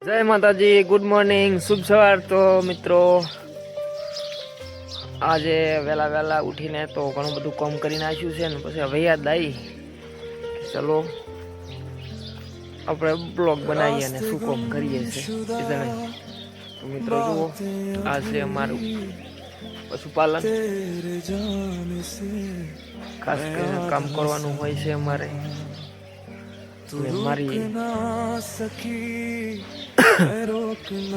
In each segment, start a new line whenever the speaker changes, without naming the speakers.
जय माताजी, good morning, शुभ सवार। तो मित्रों आज वेला वेला उठीने तो घणुं बधुं काम करी नाख्युं छे ने पछी हवे याद आई चलो આપણે બ્લોગ બનાવીએ અને શું કામ કરીએ છે એ જણાવીએ। તો મિત્રો જુઓ આ છે અમારું પશુપાલન, ખાસ કરીને કામ કરવાનું હોય છે અમારે। મારી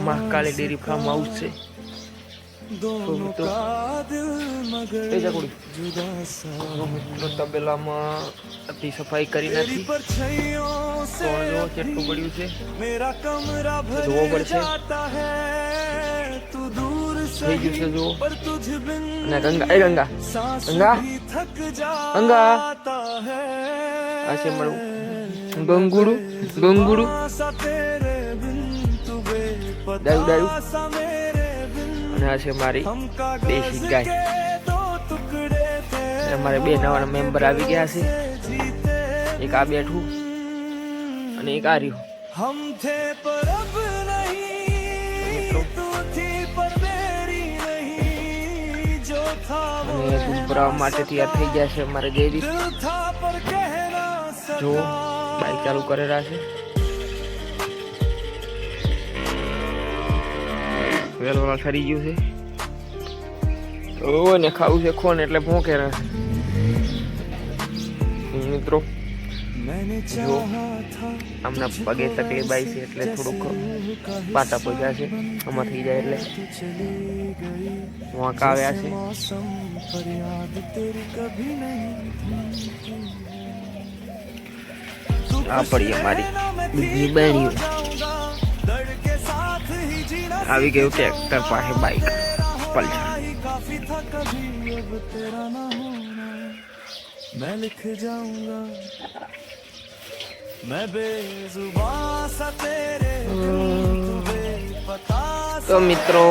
મહાકાળી ડેરી ફાર્મ હાઉસ છે। તો મિત્રો તબેલામાં અતિ સફાઈ કરી નથી, જો કેટલું પડ્યું છે જોવો પડશે, થઈ ગયું છે જુઓ। અને ગંગા ગંગા ગંગા ગંગા આ છે મારું ગંગુડું ગંગુડું ડાયું ડાયું, અને આ છે મારી દેશી ગાય। અમારે બે નવા મેમ્બર આવી ગયા છે, એક આ બેઠું અને એક આ રહ્યું। અને દૂધ ભરાવા માટે તૈયાર થઈ ગયા છે અમારે ડેરી। જો બાઇક ચાલુ કરેલા છે, વેલવા ખરી ગયું છે, ને ખાવું છે ખોન એટલે ભોંકે રહે મિત્રો। જો આમના પગે તકલીફ આવી છે એટલે થોડુંક પાટા પગ્યા છે, આમાં થઈ જાય એટલે વાંક આવ્યા છે। આ પડી અમારી બીજી બહેણીઓ, આવી ગયું ટ્રેક્ટર પાસે બાઇક પલ્સર। તો મિત્રો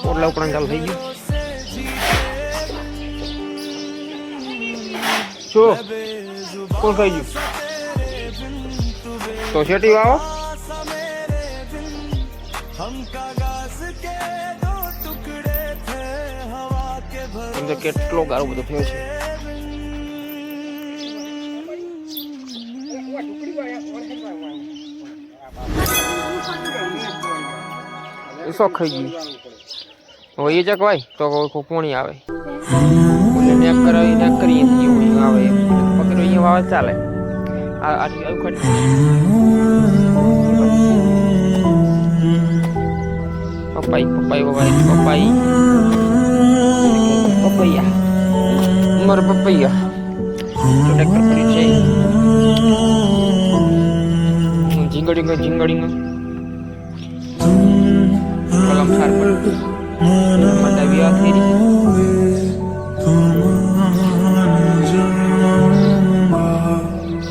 ઓટલા ઉપરાંત ચાલુ થઈ ગયું શું કોણ ખાઈ ગયું તો શેટી વાવો સમજો કેટલો ગારો બધો થયો છે। શું ખાઈ ગયું હવે એ જક ભાઈ તો કોણી આવે નેક કરાવી નેક કરી આવે પકડો અહીંયા વાવે ચાલે। પપાઈ પપાઈ પપાઈ પપાઈ પપૈયા ઉમર પપૈયા ટ્રેક્ટર કરી છે ઝીંગડી ઝીંગડી કલમ સાર પર મંડાવી આ થઈ રહી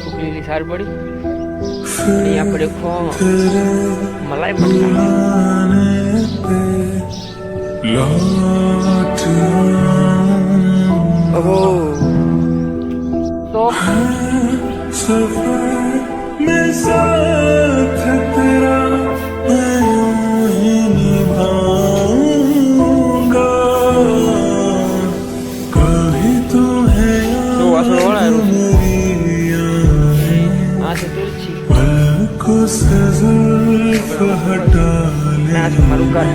સુકલીલી સાર પડી અહીંયા પડે ખો મલાઈ મટકા तो में साथ तेरा निभाऊंगा कभी तो है को जुल्फ हटा ले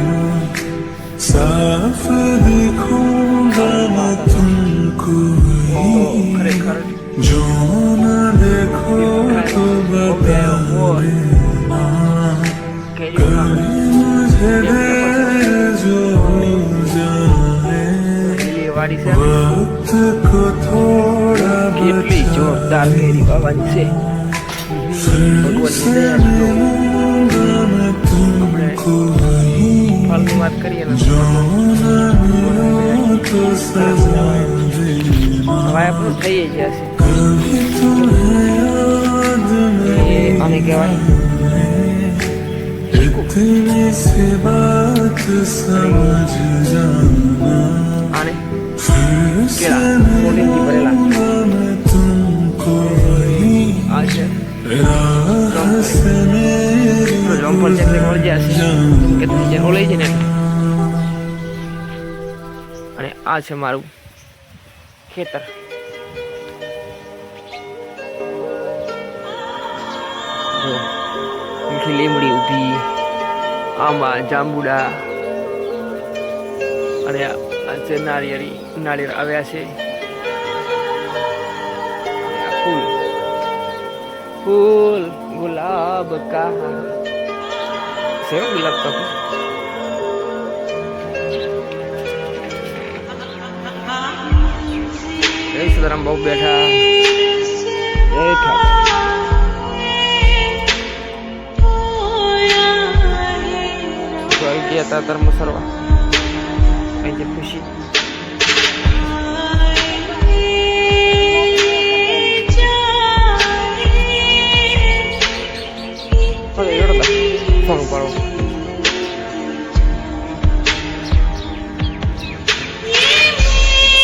साफ देखूंगा मैं तुमको जो न देखो तो बता देना कभी मुझे दे जो हो जाए वक्त को थोड़ा जोरदार मेरी बाबा से फिर से मिलूंगा मैं तुमको बात करिए जो न मिलो तो सजा देना कभी तुम्हें याद आने के बाद इतनी सी बात समझ जाना फिर से मिलूंगा मैं तुमको જમ્પર ચેક મળી જશે કે જેનો લઈ છે ને. અને આ છે મારું ખેતર. જો મીઠી લીમડી ઊભી, આંબા, જાંબુડા અને આ છે નાળિયેર આવ્યા છે. फूल फूल गुलाब का से गुलाब का સીતારામ બહુ બેઠા ગયા હતા ધર્મ સરવા અહીં છે ખુશી. ફોન ઉપાડો.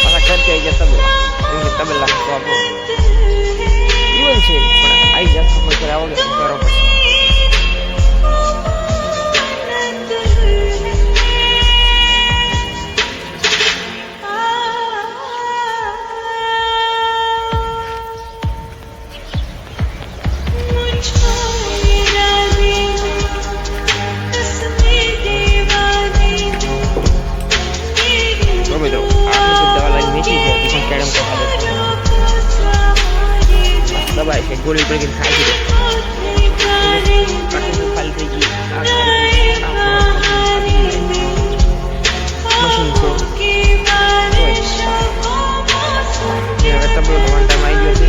પાછા ઘરથી આવી ગયા તબેલા તો આપણો જીવન છે પણ આવી જશે પછી આવો કરો પછી. દબાય છે ગોળી પર ખાઈ છે ખાલી થઈ ગઈ મશીન છે. હવે તબલો ભગવાન ટાઈમ આવી ગયો છે.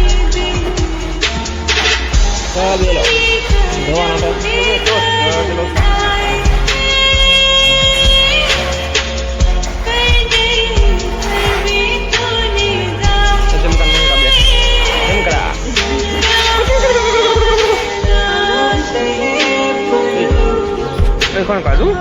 તબેલો ધોવાનો તો કોણ કાઢું